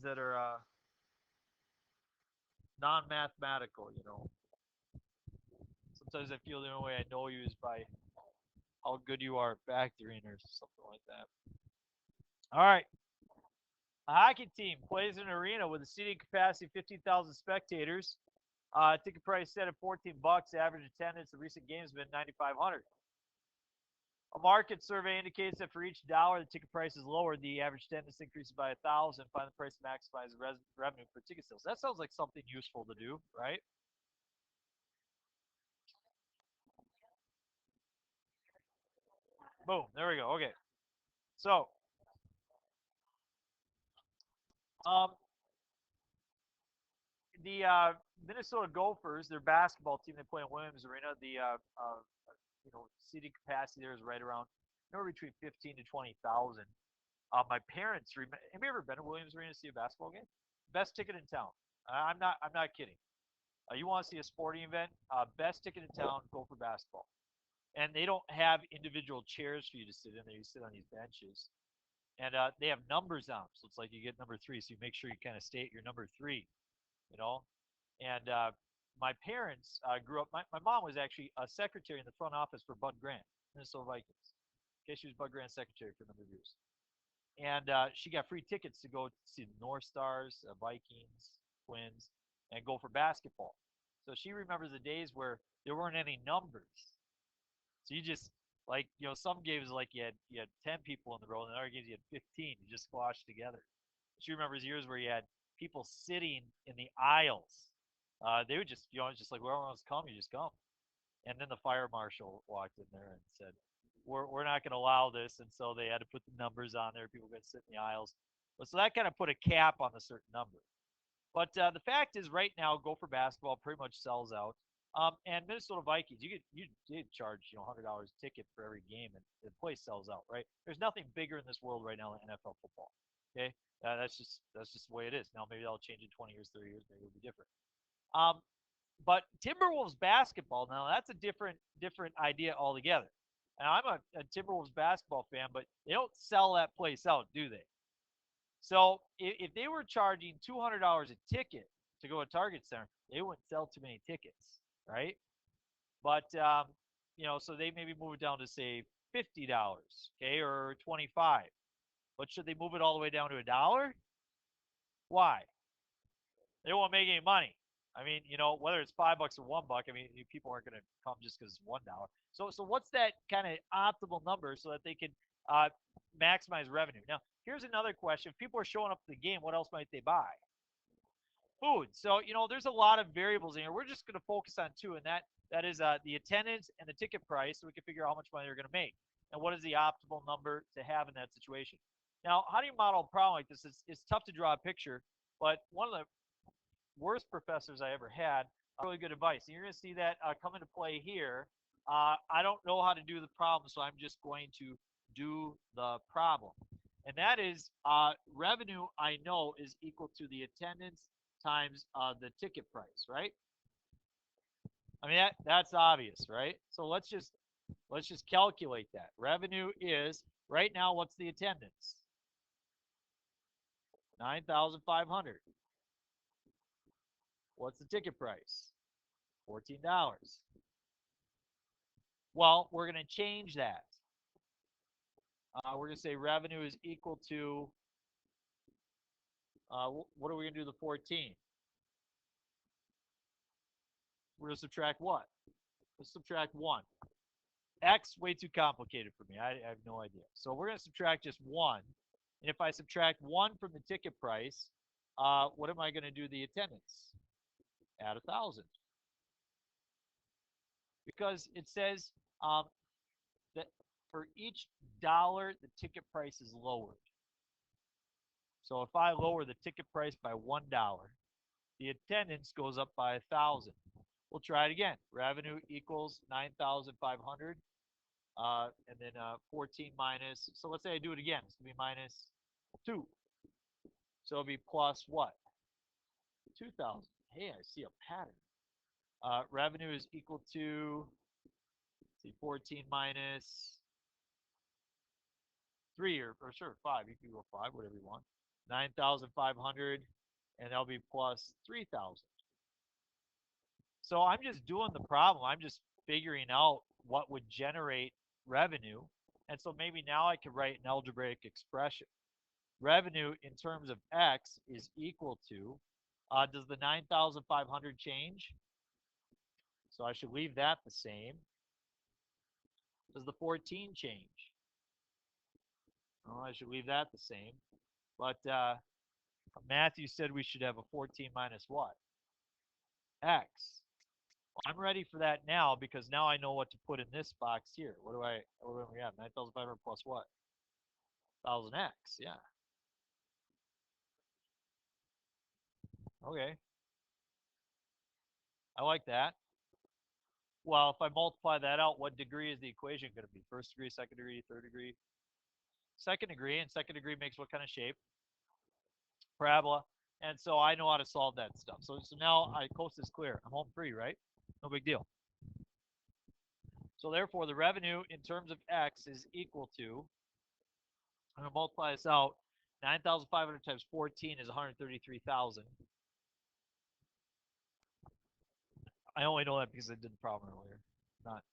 that are non-mathematical. Sometimes I feel the only way I know you is by how good you are at factoring or something like that. All right. A hockey team plays in an arena with a seating capacity of 15,000 spectators. Ticket price set at 14 bucks. Average attendance in recent games has been 9,500. A market survey indicates that for each dollar the ticket price is lowered, the average attendance increases by 1,000. Find the price to maximize revenue for ticket sales. That sounds like something useful to do, right? Boom. There we go. Okay. So, um, the Minnesota Gophers, their basketball team, they play in Williams Arena. The seating capacity there is right around anywhere between 15 to 20,000. My parents have you ever been to Williams Arena to see a basketball game? Best ticket in town. I'm not kidding. You want to see a sporting event? Best ticket in town. Go for basketball. And they don't have individual chairs for you to sit in there. You sit on these benches, and they have numbers on them. So it's like you get number three. So you make sure you kind of stay at your number three. You know, and my parents grew up. My mom was actually a secretary in the front office for Bud Grant, Minnesota Vikings. Okay, she was Bud Grant's secretary for a number of years, and she got free tickets to go see the North Stars, Vikings, Twins, and go for basketball. So she remembers the days where there weren't any numbers. So you just some games like you had 10 people in the row, and other games you had 15. You just squashed together. She remembers years where you had people sitting in the aisles. They would just it's just like whoever wants to come, you just come. And then the fire marshal walked in there and said, we're not going to allow this. And so they had to put the numbers on there. People could sit in the aisles. But so that kind of put a cap on a certain number. But the fact is, right now, Go for Basketball pretty much sells out. And Minnesota Vikings, you did charge $100 a ticket for every game, and the place sells out. Right? There's nothing bigger in this world right now than NFL football. Okay, that's just the way it is. Now maybe that'll change in 20 years, 30 years, maybe it'll be different. Um, but Timberwolves basketball, now that's a different idea altogether. And I'm a Timberwolves basketball fan, but they don't sell that place out, do they? So if they were charging $200 a ticket to go to Target Center, they wouldn't sell too many tickets, right? But so they maybe move it down to say $50, okay, or 25. But should they move it all the way down to $1? Why? They won't make any money. I mean, whether it's $5 or $1, I mean, people aren't going to come just because it's $1. So what's that kind of optimal number so that they can uh, maximize revenue? Now, here's another question: if people are showing up to the game, what else might they buy? Food. So there's a lot of variables in here. We're just going to focus on two, and that is the attendance and the ticket price, so we can figure out how much money they're going to make, and what is the optimal number to have in that situation. Now, how do you model a problem like this? It's tough to draw a picture, but one of the worst professors I ever had. Really good advice. And you're going to see that come into play here. I don't know how to do the problem, so I'm just going to do the problem. And that is revenue, I know, is equal to the attendance times the ticket price, right? I mean, that's obvious, right? So let's just calculate that. Revenue is, right now, what's the attendance? 9,500. What's the ticket price? $14. Well, we're going to change that. We're going to say revenue is equal to, what are we going to do to the 14? We're going to subtract what? Let's subtract 1. X, way too complicated for me. I have no idea. So we're going to subtract just 1. And if I subtract 1 from the ticket price, what am I going to do to the attendance? Add 1,000. Because it says that for each dollar, the ticket price is lowered. So if I lower the ticket price by $1, the attendance goes up by 1,000. We'll try it again. Revenue equals 9,500, and then 14 minus. So let's say I do it again. It's gonna be minus 2. So it'll be plus what? 2,000. Hey, I see a pattern. Revenue is equal to, let's see, 14 minus 3 or sure 5. You can go 5, whatever you want. 9,500, and that'll be plus 3,000. So I'm just doing the problem. I'm just figuring out what would generate revenue. And so maybe now I could write an algebraic expression. Revenue in terms of X is equal to, does the 9,500 change? So I should leave that the same. Does the 14 change? Oh, I should leave that the same. But Matthew said we should have a 14 minus what? X. I'm ready for that now because now I know what to put in this box here. What do we have? 9,500 plus what? 1,000x. Yeah. Okay. I like that. Well, if I multiply that out, what degree is the equation going to be? First degree, second degree, third degree? Second degree, and second degree makes what kind of shape? Parabola. And so I know how to solve that stuff. So now coast is clear. I'm home free, right? No big deal. So therefore, the revenue in terms of X is equal to, I'm going to multiply this out. 9,500 times 14 is 133,000. I only know that because I did the problem earlier. Not.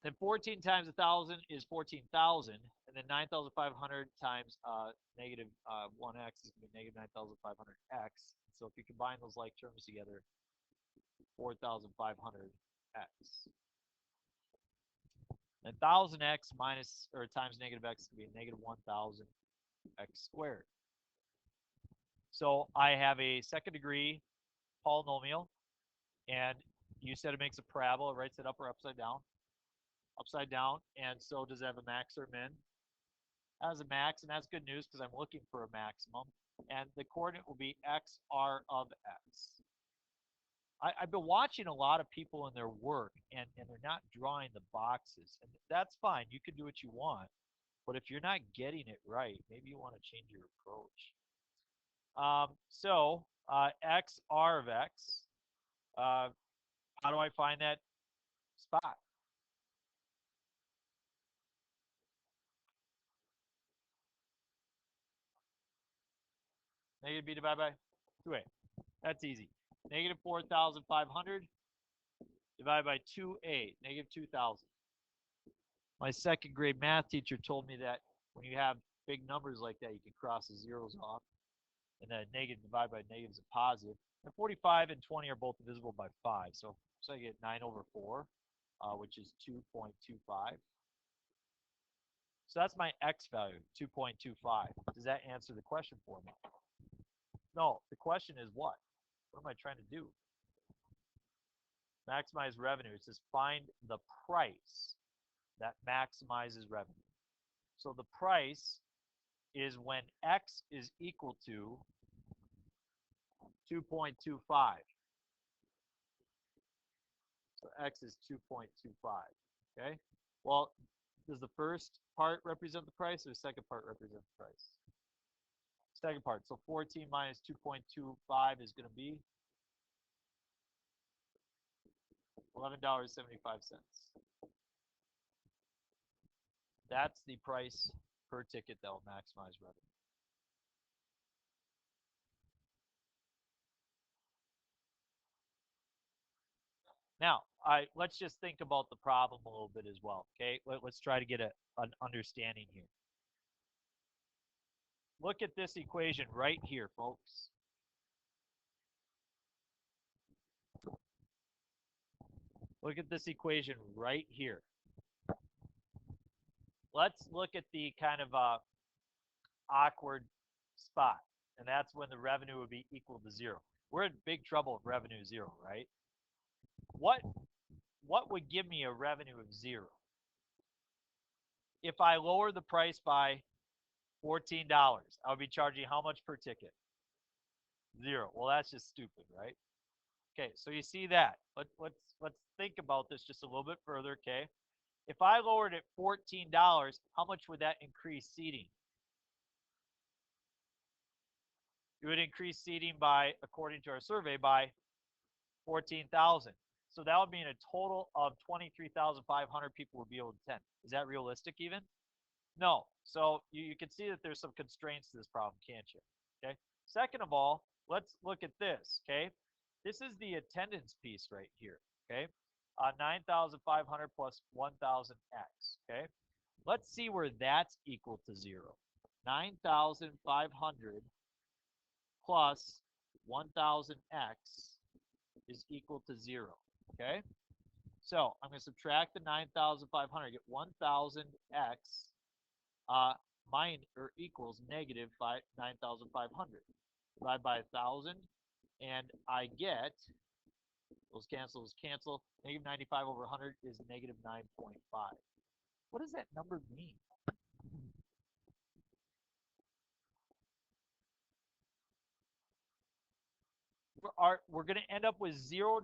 Then 14 times 1,000 is 14,000, and then 9,500 times negative 1x is going to be negative 9,500x. So if you combine those like terms together, 4,500x. And 1,000x minus or times negative x is going to be negative 1,000x squared. So I have a second degree polynomial, and you said it makes a parabola. It writes it up or upside down? Upside down. And so does it have a max or min? It has a max, and that's good news because I'm looking for a maximum. And the coordinate will be xr of x. I've been watching a lot of people in their work, and they're not drawing the boxes. And that's fine. You can do what you want. But if you're not getting it right, maybe you want to change your approach. XR of x, how do I find that spot? Negative b divided by 2a. That's easy. Negative 4,500 divided by 2a, negative 2,000. My second grade math teacher told me that when you have big numbers like that, you can cross the zeros off, and then negative divided by negative is a positive. And 45 and 20 are both divisible by 5. So I get 9 over 4, which is 2.25. So that's my x value, 2.25. Does that answer the question for me? No, the question is what? What am I trying to do? Maximize revenue. It says find the price that maximizes revenue. So the price is when x is equal to 2.25. So x is 2.25. Okay? Well, does the first part represent the price or the second part represent the price? Second part. So 14 minus 2.25 is going to be $11.75. That's the price per ticket that will maximize revenue. Now, let's just think about the problem a little bit as well. Okay, let's try to get an understanding here. Look at this equation right here, folks. Look at this equation right here. Let's look at the kind of awkward spot, and that's when the revenue would be equal to 0. We're in big trouble if revenue is 0, right? What would give me a revenue of 0? If I lower the price by $14, I would be charging how much per ticket? 0. Well, that's just stupid, right? Okay, so you see that. Let's think about this just a little bit further, okay? If I lowered it $14, how much would that increase seating? It would increase seating by, according to our survey, by 14,000. So that would mean a total of 23,500 people would be able to attend. Is that realistic even? No. So you can see that there's some constraints to this problem, can't you? Okay. Second of all, let's look at this. Okay. This is the attendance piece right here. Okay. 9,500 plus 1,000x. Okay. Let's see where that's equal to 0. 9,500 plus 1,000x is equal to 0. Okay. So I'm going to subtract the 9,500, get 1,000x mine or equals negative 9,500. Divide by 1,000, and I get, those cancel. Negative 95 over 100 is negative 9.5. What does that number mean? We're going to end up with $0,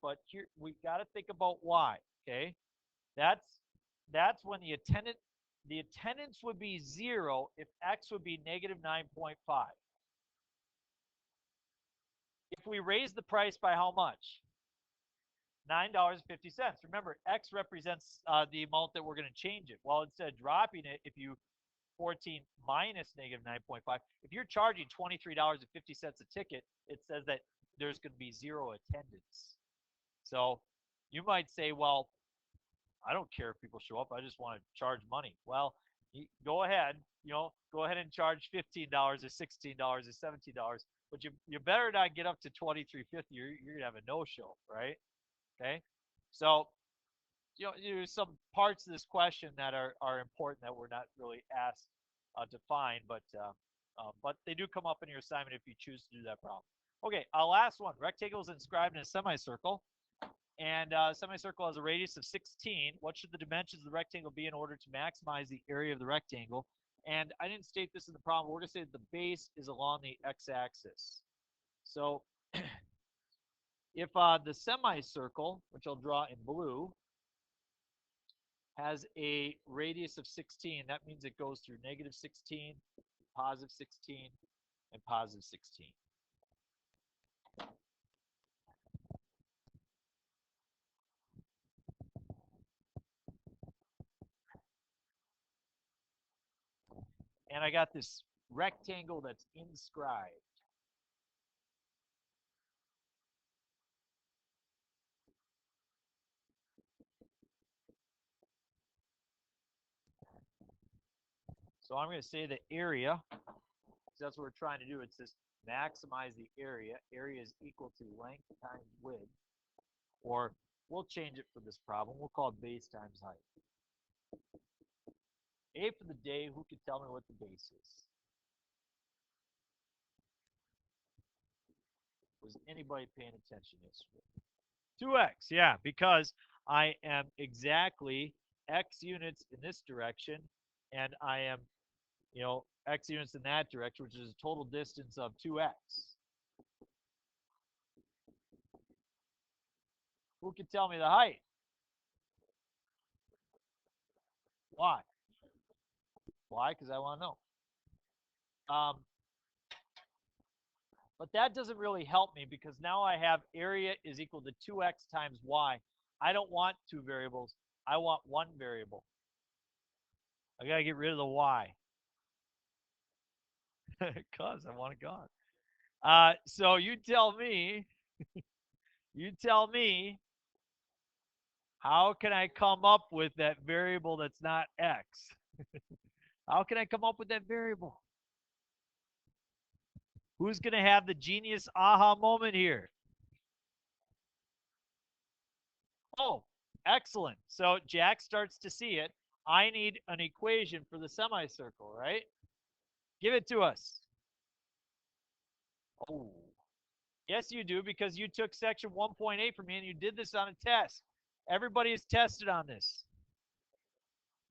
but here we got to think about why. Okay, that's when the attendance would be 0 if x would be negative 9.5. If we raise the price by how much? $9.50. Remember, x represents the amount that we're going to change it. Well, instead of dropping it, if you 14 minus negative 9.5, if you're charging $23.50 a ticket, it says that there's going to be 0 attendance. So you might say, well, I don't care if people show up. I just want to charge money. Well, go ahead, go ahead and charge $15 or $16 or $17, but you better not get up to $23.50. You're gonna have a no-show, right? Okay, so there's some parts of this question that are important that we're not really asked to find, but they do come up in your assignment if you choose to do that problem. Okay, last one. Rectangle is inscribed in a semicircle, and semicircle has a radius of 16. What should the dimensions of the rectangle be in order to maximize the area of the rectangle? And I didn't state this in the problem. We're going to say that the base is along the x-axis. So if the semicircle, which I'll draw in blue, has a radius of 16, that means it goes through negative 16, positive 16, and positive 16. And I got this rectangle that's inscribed. So I'm going to say the area, because that's what we're trying to do. It says maximize the area. Area is equal to length times width. Or we'll change it for this problem. We'll call it base times height. A for the day, who can tell me what the base is? Was anybody paying attention yesterday? 2x, yeah, because I am exactly x units in this direction, and I am, x units in that direction, which is a total distance of 2x. Who can tell me the height? Why? Why? Because I want to know. But that doesn't really help me because now I have area is equal to 2x times y. I don't want two variables. I want one variable. I got to get rid of the y. Because I want it gone. So you tell me, how can I come up with that variable that's not x? How can I come up with that variable? Who's going to have the genius aha moment here? Oh, excellent. So Jack starts to see it. I need an equation for the semicircle, right? Give it to us. Oh, yes, you do, because you took section 1.8 from me and you did this on a test. Everybody is tested on this.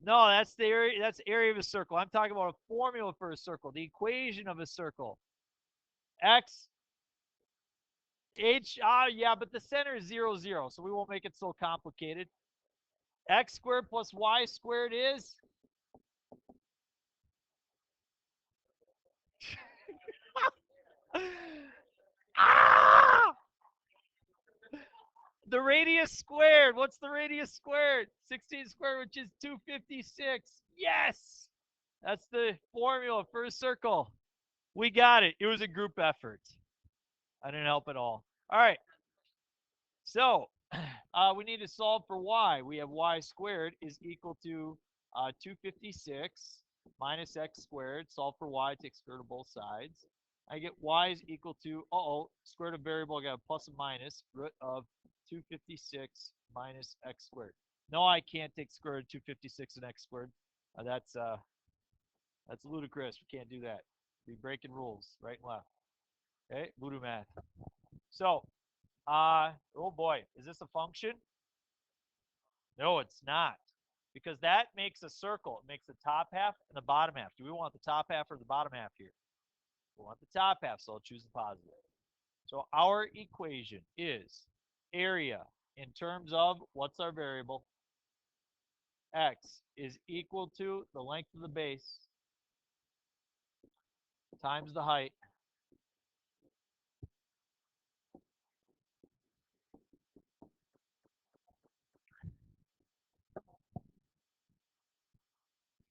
No, that's the area. That's area of a circle. I'm talking about a formula for a circle, the equation of a circle. X H, yeah, but the center is 0, 0, so we won't make it so complicated. X squared plus y squared is? Ah! The radius squared. What's the radius squared? 16 squared, which is 256. Yes! That's the formula, first circle. We got it. It was a group effort. I didn't help at all. All right. So we need to solve for y. We have y squared is equal to 256 minus x squared. Solve for y, take square root of both sides. I get y is equal to, square root of variable, I got a plus and minus, root of 256 minus x squared. No, I can't take square root of 256 and x squared. That's ludicrous. We can't do that. We're breaking rules, right and left. Okay, voodoo math. So, oh boy, is this a function? No, it's not. Because that makes a circle. It makes the top half and the bottom half. Do we want the top half or the bottom half here? We want the top half, so I'll choose the positive. So our equation is area in terms of, what's our variable? X is equal to the length of the base times the height.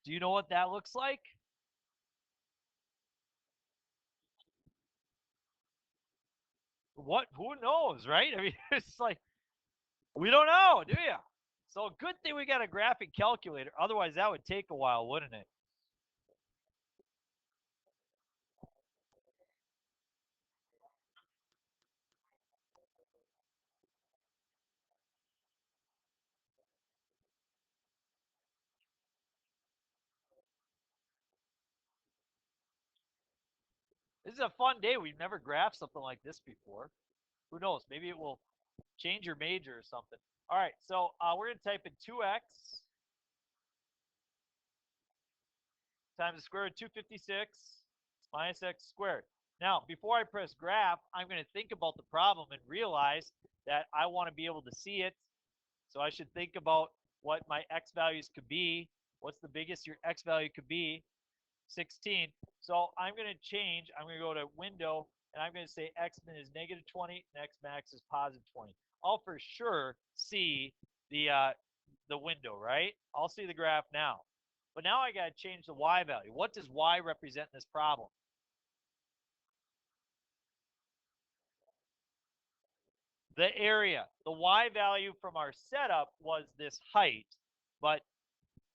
Do you know what that looks like? What? Who knows, right? I mean, it's like, we don't know, do you? So good thing we got a graphic calculator. Otherwise, that would take a while, wouldn't it? This is a fun day. We've never graphed something like this before. Who knows? Maybe it will change your major or something. All right, so we're going to type in 2x times the square root of 256 minus x squared. Now, before I press graph, I'm going to think about the problem and realize that I want to be able to see it. So I should think about what my x values could be. What's the biggest your x value could be? 16. So I'm going to change. I'm going to go to window, and I'm going to say x min is negative 20, and x max is positive 20. I'll for sure see the window, right? I'll see the graph now. But now I got to change the y value. What does y represent in this problem? The area. The y value from our setup was this height, but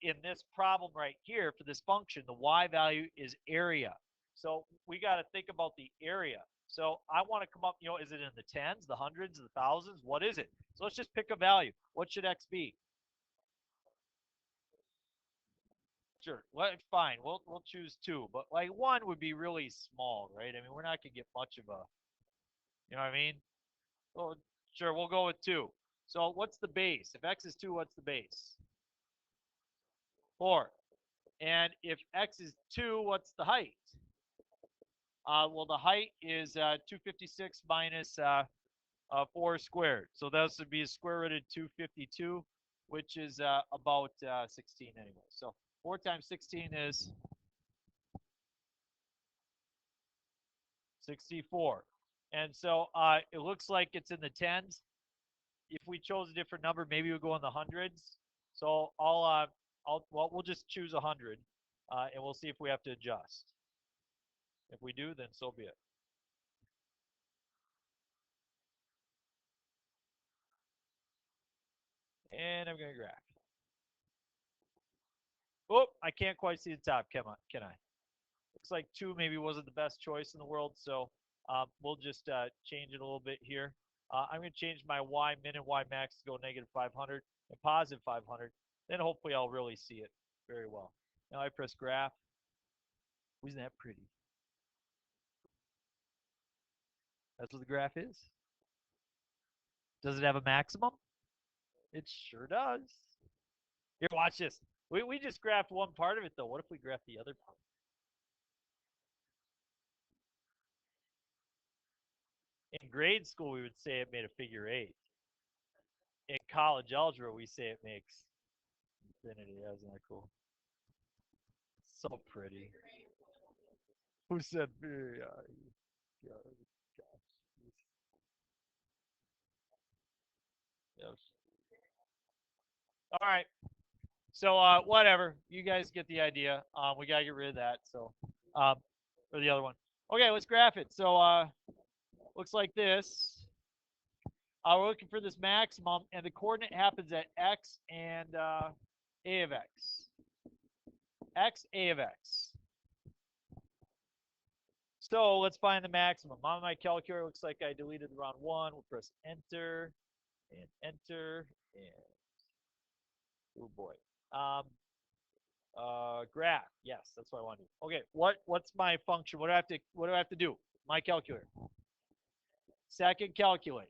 in this problem right here for this function, the y value is area. So we got to think about the area. So I want to come up, is it in the tens, the hundreds, the thousands? What is it? So let's just pick a value. What should x be? Sure. Well, fine. We'll choose 2, but like 1 would be really small, right? I mean, we're not gonna get much of a, you know what I mean? Well, sure. We'll go with 2. So what's the base? If x is 2, what's the base? 4. And if x is 2, what's the height? Well, the height is 256 minus 4 squared. So that would be a square root of 252, which is about 16 anyway. So 4 times 16 is 64. And so it looks like it's in the tens. If we chose a different number, maybe we'll go in the hundreds. So we'll just choose 100, and we'll see if we have to adjust. If we do, then so be it. And I'm going to graph. Oh, I can't quite see the top, can I? Looks like 2 maybe wasn't the best choice in the world, so we'll just change it a little bit here. I'm going to change my y min and y max to go negative 500 and positive 500. Then hopefully I'll really see it very well. Now I press graph. Isn't that pretty? That's what the graph is. Does it have a maximum? It sure does. Here, watch this. We just graphed one part of it, though. What if we graph the other part? In grade school, we would say it made a figure 8. In college algebra, we say it makes infinity. Isn't that cool? So pretty. Who said, yeah, gosh. Yes. All right. So whatever. You guys get the idea. We gotta get rid of that. So um, or the other one. Okay, let's graph it. So looks like this. We're looking for this maximum, and the coordinate happens at x and a of x. X, a of x. So let's find the maximum. On my calculator, looks like I deleted the wrong one. We'll press enter and enter and oh boy. Graph. Yes, that's what I want to do. Okay, what's my function? What do I have to do? My calculator. Second, calculate.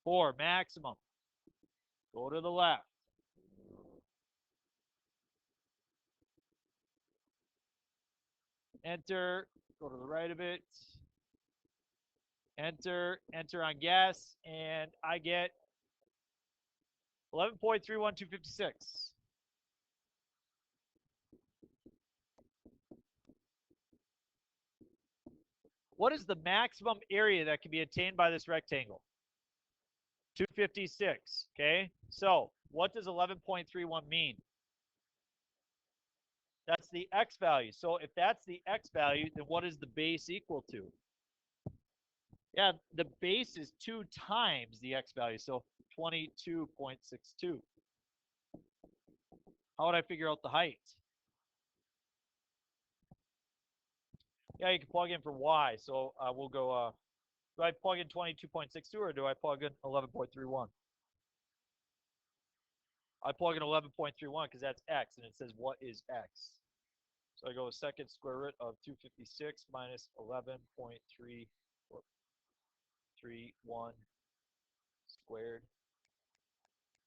4 maximum. Go to the left. Enter. Go to the right of it. Enter. Enter on guess, and I get 11.31256. What is the maximum area that can be attained by this rectangle? 256. Okay. So what does 11.31 mean? That's the x value. So if that's the x value, then what is the base equal to? Yeah, the base is 2 times the x value, so 22.62. How would I figure out the height? Yeah, you can plug in for y. So we'll go, do I plug in 22.62 or do I plug in 11.31? I plug in 11.31 because that's x, and it says what is x. So I go second square root of 256 minus 11.331 squared,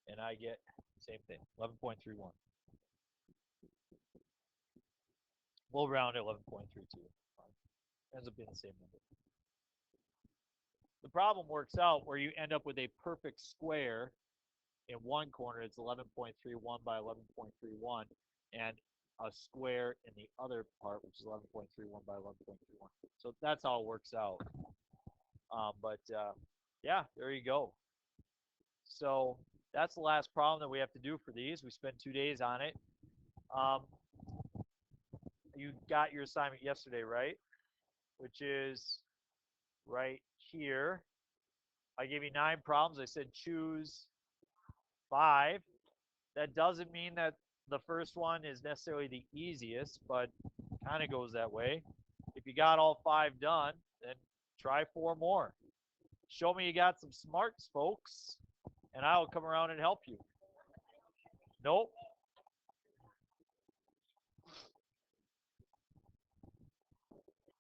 and I get same thing, 11.31. We'll round 11.32. Ends up being the same number. The problem works out where you end up with a perfect square in one corner. It's 11.31 by 11.31, and a square in the other part, which is 11.31 by 11.31. So that's how it works out. Yeah, there you go. So that's the last problem that we have to do for these. We spent 2 days on it. You got your assignment yesterday, right? Which is right here. I gave you 9 problems. I said choose 5. That doesn't mean that the first one is necessarily the easiest, but kind of goes that way. If you got all 5 done, then try 4 more. Show me you got some smarts, folks, and I'll come around and help you. Nope.